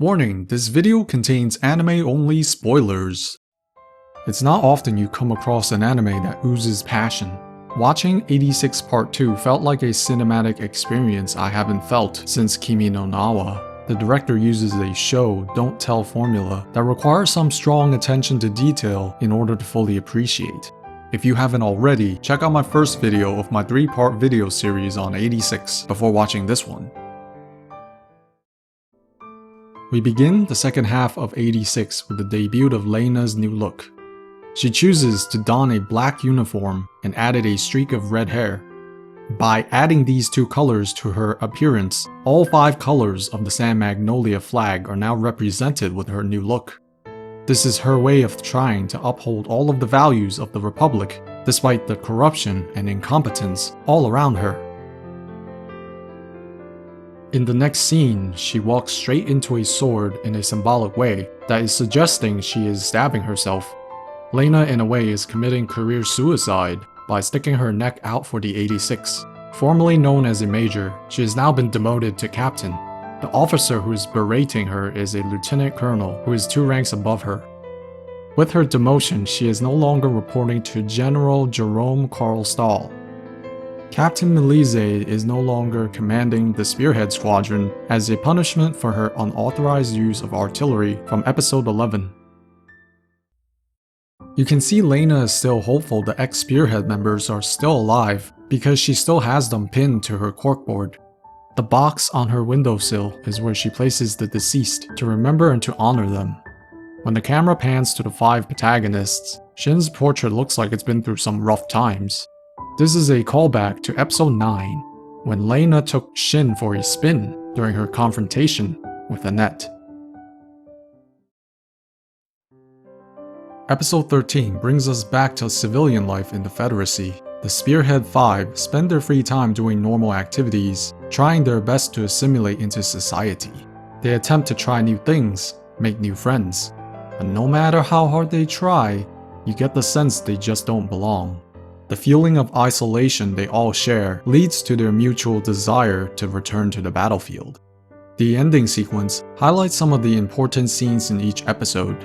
Warning, this video contains anime-only spoilers. It's not often you come across an anime that oozes passion. Watching 86 Part 2 felt like a cinematic experience I haven't felt since Kimi no Na wa. The director uses a show, don't tell formula that requires some strong attention to detail in order to fully appreciate. If you haven't already, check out my first video of my 3-part video series on 86 before watching this one. We begin the second half of 86 with the debut of Lena's new look. She chooses to don a black uniform and added a streak of red hair. By adding these two colors to her appearance, all 5 colors of the San Magnolia flag are now represented with her new look. This is her way of trying to uphold all of the values of the Republic, despite the corruption and incompetence all around her. In the next scene, she walks straight into a sword in a symbolic way that is suggesting she is stabbing herself. Lena in a way is committing career suicide by sticking her neck out for the 86. Formerly known as a major, she has now been demoted to captain. The officer who is berating her is a lieutenant colonel who is 2 ranks above her. With her demotion, she is no longer reporting to General Jerome Karlstahl. Captain Melise is no longer commanding the Spearhead Squadron as a punishment for her unauthorized use of artillery from episode 11. You can see Lena is still hopeful the ex-Spearhead members are still alive because she still has them pinned to her corkboard. The box on her windowsill is where she places the deceased to remember and to honor them. When the camera pans to the 5 protagonists, Shin's portrait looks like it's been through some rough times. This is a callback to episode 9, when Lena took Shin for a spin during her confrontation with Annette. Episode 13 brings us back to civilian life in the Federacy. The Spearhead 5 spend their free time doing normal activities, trying their best to assimilate into society. They attempt to try new things, make new friends, but no matter how hard they try, you get the sense they just don't belong. The feeling of isolation they all share leads to their mutual desire to return to the battlefield. The ending sequence highlights some of the important scenes in each episode.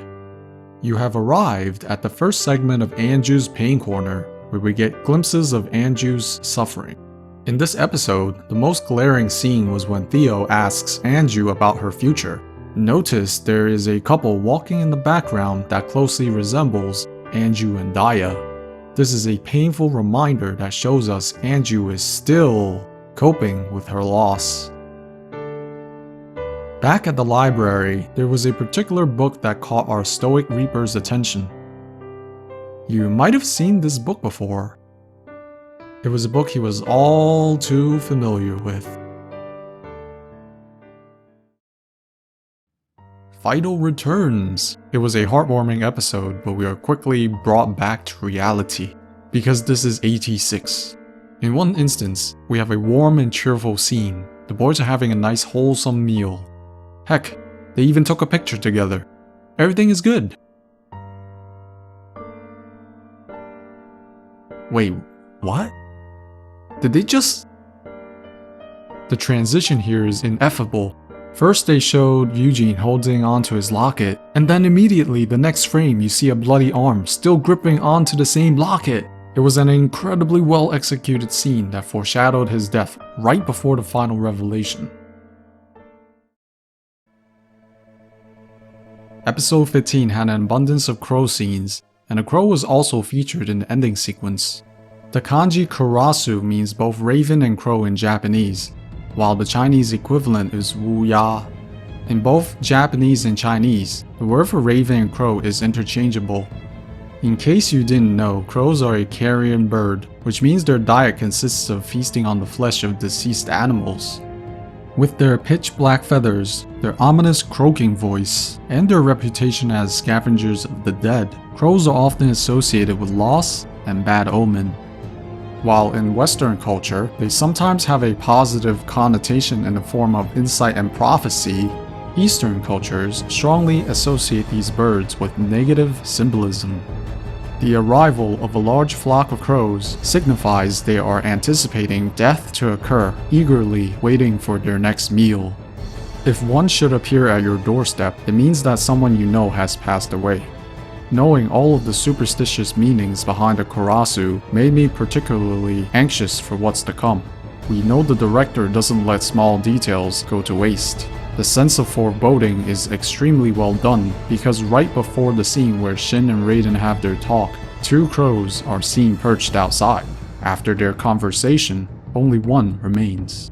You have arrived at the first segment of Anju's Pain Corner, where we get glimpses of Anju's suffering. In this episode, the most glaring scene was when Theo asks Anju about her future. Notice there is a couple walking in the background that closely resembles Anju and Daya. This is a painful reminder that shows us Anju is still coping with her loss. Back at the library, there was a particular book that caught our Stoic Reaper's attention. You might have seen this book before. It was a book he was all too familiar with. Fido returns. It was a heartwarming episode, but we are quickly brought back to reality, because this is 86. In one instance, we have a warm and cheerful scene. The boys are having a nice wholesome meal. Heck, they even took a picture together. Everything is good. Wait, what? Did they just... The transition here is ineffable. First they showed Eugene holding onto his locket, and then immediately the next frame you see a bloody arm still gripping onto the same locket. It was an incredibly well executed scene that foreshadowed his death right before the final revelation. Episode 15 had an abundance of crow scenes, and a crow was also featured in the ending sequence. The kanji Karasu means both raven and crow in Japanese, while the Chinese equivalent is wu ya. In both Japanese and Chinese, the word for raven and crow is interchangeable. In case you didn't know, crows are a carrion bird, which means their diet consists of feasting on the flesh of deceased animals. With their pitch black feathers, their ominous croaking voice, and their reputation as scavengers of the dead, crows are often associated with loss and bad omen. While in Western culture, they sometimes have a positive connotation in the form of insight and prophecy, Eastern cultures strongly associate these birds with negative symbolism. The arrival of a large flock of crows signifies they are anticipating death to occur, eagerly waiting for their next meal. If one should appear at your doorstep, it means that someone you know has passed away. Knowing all of the superstitious meanings behind the Karasu made me particularly anxious for what's to come. We know the director doesn't let small details go to waste. The sense of foreboding is extremely well done because right before the scene where Shin and Raiden have their talk, two crows are seen perched outside. After their conversation, only one remains.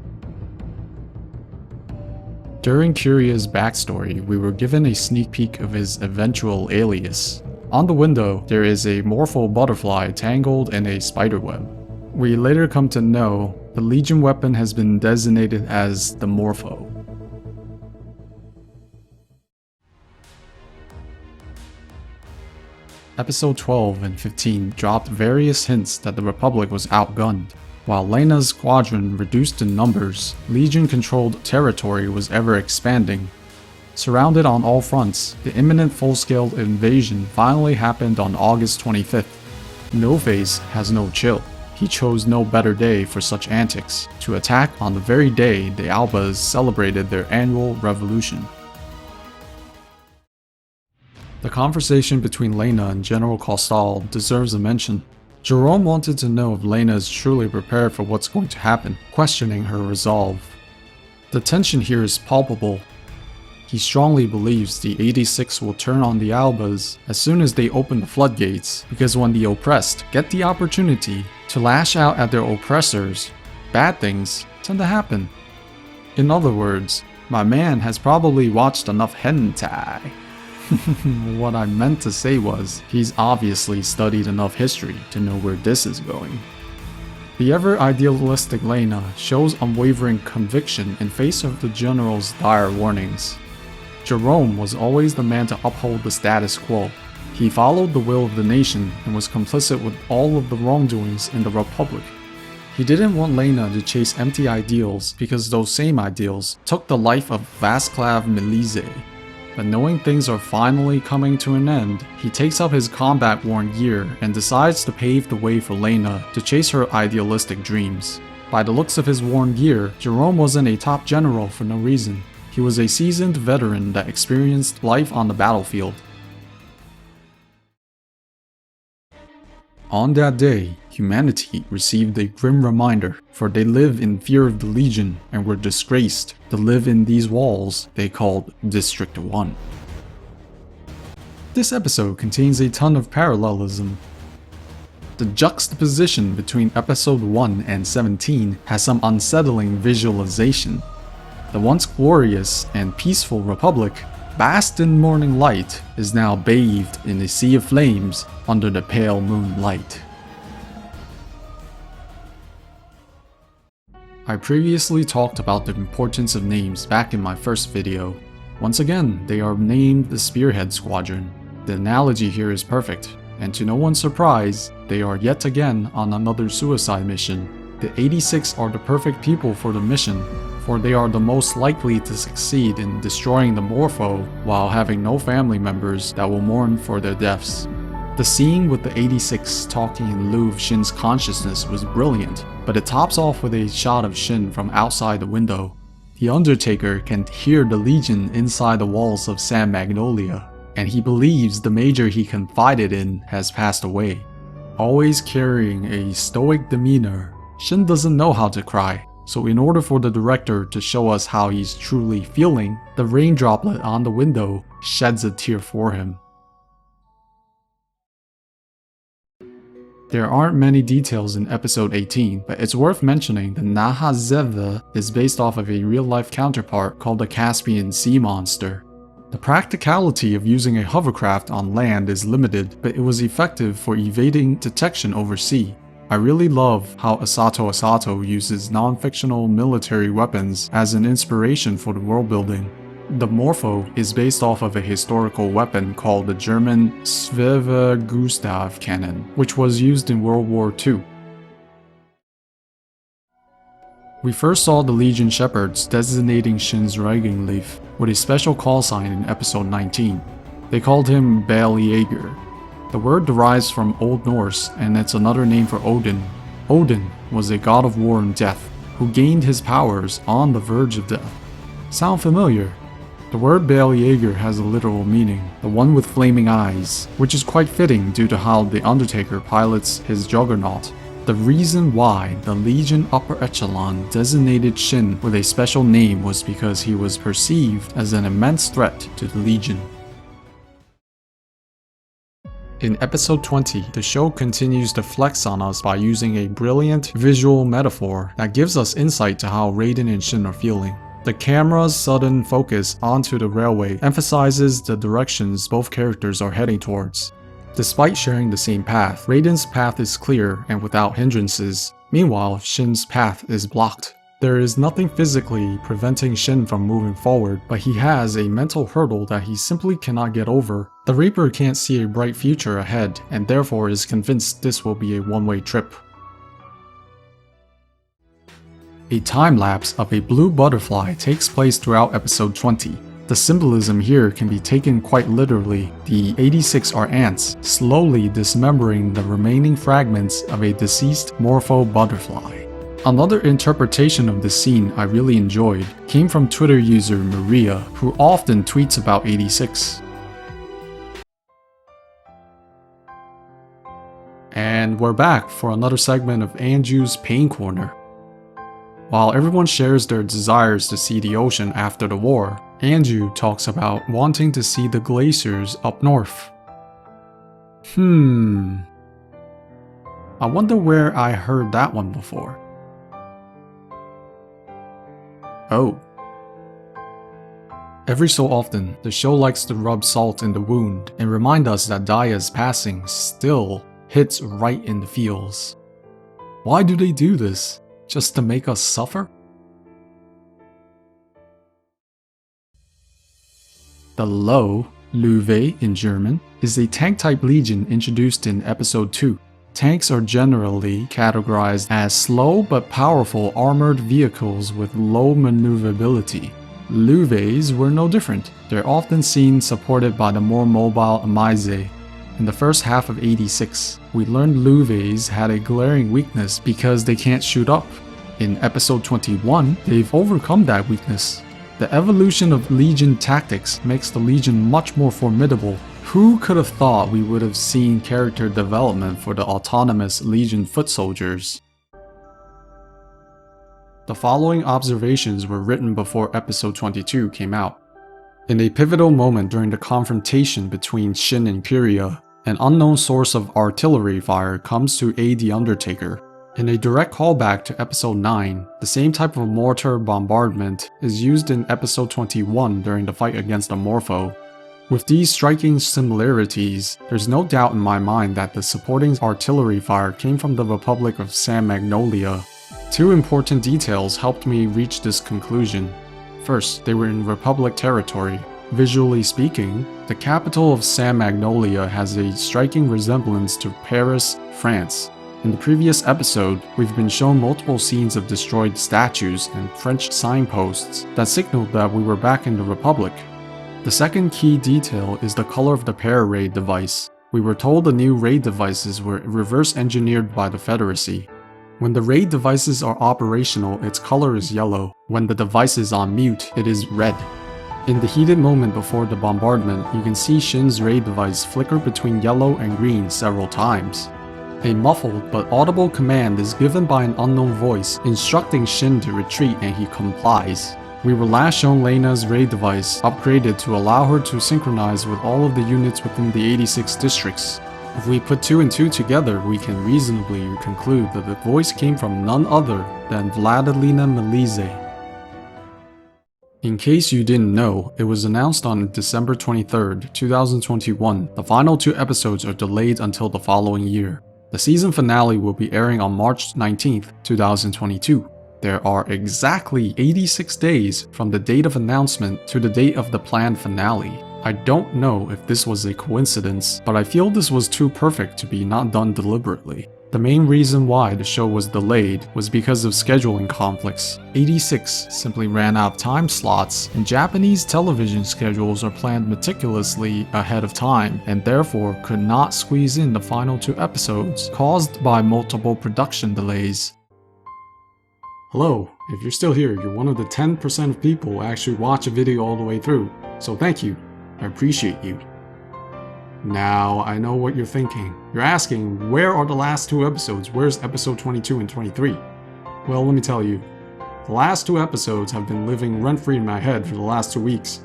During Kiria's backstory, we were given a sneak peek of his eventual alias. On the window, there is a morpho butterfly tangled in a spiderweb. We later come to know the Legion weapon has been designated as the Morpho. Episode 12 and 15 dropped various hints that the Republic was outgunned. While Lena's squadron reduced in numbers, Legion-controlled territory was ever expanding. Surrounded on all fronts, the imminent full-scale invasion finally happened on August 25th. No-Face has no chill. He chose no better day for such antics, to attack on the very day the Albas celebrated their annual revolution. The conversation between Lena and General Karlstahl deserves a mention. Jerome wanted to know if Lena is truly prepared for what's going to happen, questioning her resolve. The tension here is palpable. He strongly believes the 86 will turn on the Albas as soon as they open the floodgates, because when the oppressed get the opportunity to lash out at their oppressors, bad things tend to happen. In other words, my man has probably watched enough hentai. What I meant to say was, he's obviously studied enough history to know where this is going. The ever idealistic Lena shows unwavering conviction in face of the general's dire warnings. Jerome was always the man to uphold the status quo. He followed the will of the nation and was complicit with all of the wrongdoings in the Republic. He didn't want Lena to chase empty ideals because those same ideals took the life of Vasclav Milize. But knowing things are finally coming to an end, he takes up his combat-worn gear and decides to pave the way for Lena to chase her idealistic dreams. By the looks of his worn gear, Jerome wasn't a top general for no reason. He was a seasoned veteran that experienced life on the battlefield. On that day, humanity received a grim reminder, for they live in fear of the Legion and were disgraced to live in these walls they called District 1. This episode contains a ton of parallelism. The juxtaposition between episode 1 and 17 has some unsettling visualization. The once glorious and peaceful Republic, basked in morning light, is now bathed in a sea of flames under the pale moonlight. I previously talked about the importance of names back in my first video. Once again, they are named the Spearhead Squadron. The analogy here is perfect, and to no one's surprise, they are yet again on another suicide mission. The 86 are the perfect people for the mission, for they are the most likely to succeed in destroying the Morpho while having no family members that will mourn for their deaths. The scene with the 86 talking in lieu of Shin's consciousness was brilliant, but it tops off with a shot of Shin from outside the window. The Undertaker can hear the Legion inside the walls of San Magnolia, and he believes the major he confided in has passed away. Always carrying a stoic demeanor, Shin doesn't know how to cry, so in order for the director to show us how he's truly feeling, the rain droplet on the window sheds a tear for him. There aren't many details in episode 18, but it's worth mentioning that Nahazeva is based off of a real-life counterpart called the Caspian Sea Monster. The practicality of using a hovercraft on land is limited, but it was effective for evading detection over sea. I really love how Asato uses non-fictional military weapons as an inspiration for the world building. The Morpho is based off of a historical weapon called the German Schwergewicht cannon, which was used in World War II. We first saw the Legion Shepherds designating Shin's Reiging Leaf with a special call sign in episode 19. They called him Balegyr. The word derives from Old Norse, and it's another name for Odin. Odin was a god of war and death, who gained his powers on the verge of death. Sound familiar? The word Balegyr has a literal meaning, the one with flaming eyes, which is quite fitting due to how the Undertaker pilots his juggernaut. The reason why the Legion Upper Echelon designated Shin with a special name was because he was perceived as an immense threat to the Legion. In episode 20, the show continues to flex on us by using a brilliant visual metaphor that gives us insight to how Raiden and Shin are feeling. The camera's sudden focus onto the railway emphasizes the directions both characters are heading towards. Despite sharing the same path, Raiden's path is clear and without hindrances. Meanwhile, Shin's path is blocked. There is nothing physically preventing Shin from moving forward, but he has a mental hurdle that he simply cannot get over. The Reaper can't see a bright future ahead, and therefore is convinced this will be a one-way trip. A time-lapse of a blue butterfly takes place throughout episode 20. The symbolism here can be taken quite literally. The 86 are ants, slowly dismembering the remaining fragments of a deceased morpho butterfly. Another interpretation of this scene I really enjoyed came from Twitter user Maria, who often tweets about 86. And we're back for another segment of Anju's Pain Corner. While everyone shares their desires to see the ocean after the war, Anju talks about wanting to see the glaciers up north. I wonder where I heard that one before. Oh. Every so often, the show likes to rub salt in the wound and remind us that Daya's passing still hits right in the feels. Why do they do this? Just to make us suffer? The Lowe, in German, is a tank-type legion introduced in episode 2. Tanks are generally categorized as slow but powerful armored vehicles with low maneuverability. Luves were no different. They're often seen supported by the more mobile Amaise. In the first half of 86, we learned Luves had a glaring weakness because they can't shoot up. In episode 21, they've overcome that weakness. The evolution of Legion tactics makes the Legion much more formidable. Who could have thought we would have seen character development for the autonomous Legion foot soldiers? The following observations were written before episode 22 came out. In a pivotal moment during the confrontation between Shin and Kyria, an unknown source of artillery fire comes to aid the Undertaker. In a direct callback to episode 9, the same type of mortar bombardment is used in episode 21 during the fight against the Morpho. With these striking similarities, there's no doubt in my mind that the supporting artillery fire came from the Republic of San Magnolia. Two important details helped me reach this conclusion. First, they were in Republic territory. Visually speaking, the capital of San Magnolia has a striking resemblance to Paris, France. In the previous episode, we've been shown multiple scenes of destroyed statues and French signposts that signaled that we were back in the Republic. The second key detail is the color of the para-raid device. We were told the new raid devices were reverse engineered by the Federacy. When the raid devices are operational, its color is yellow. When the device is on mute, it is red. In the heated moment before the bombardment, you can see Shin's raid device flicker between yellow and green several times. A muffled but audible command is given by an unknown voice, instructing Shin to retreat, and he complies. We were last shown Lena's raid device upgraded to allow her to synchronize with all of the units within the 86 districts. If we put 2 and 2 together, we can reasonably conclude that the voice came from none other than Vladilena Melise. In case you didn't know, it was announced on December 23rd, 2021. The final 2 episodes are delayed until the following year. The season finale will be airing on March 19th, 2022. There are exactly 86 days from the date of announcement to the date of the planned finale. I don't know if this was a coincidence, but I feel this was too perfect to be not done deliberately. The main reason why the show was delayed was because of scheduling conflicts. 86 simply ran out of time slots, and Japanese television schedules are planned meticulously ahead of time, and therefore could not squeeze in the final 2 episodes, caused by multiple production delays. Hello, if you're still here, you're one of the 10% of people who actually watch a video all the way through, so thank you. I appreciate you. Now, I know what you're thinking. You're asking, where are the last 2 episodes? Where's episode 22 and 23? Well, let me tell you. The last 2 episodes have been living rent-free in my head for the last 2 weeks,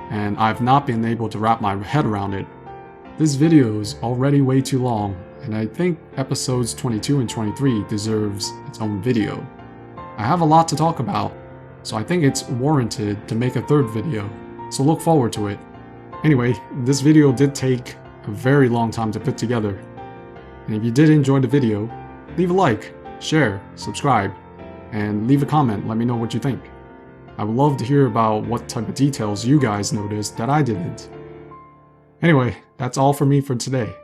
and I've not been able to wrap my head around it. This video is already way too long, and I think episodes 22 and 23 deserves its own video. I have a lot to talk about, so I think it's warranted to make a 3rd video, so look forward to it. Anyway, this video did take a very long time to put together, and if you did enjoy the video, leave a like, share, subscribe, and leave a comment, let me know what you think. I would love to hear about what type of details you guys noticed that I didn't. Anyway, that's all for me for today.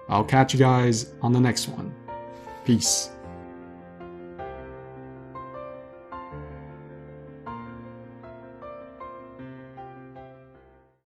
I'll catch you guys on the next one. Peace.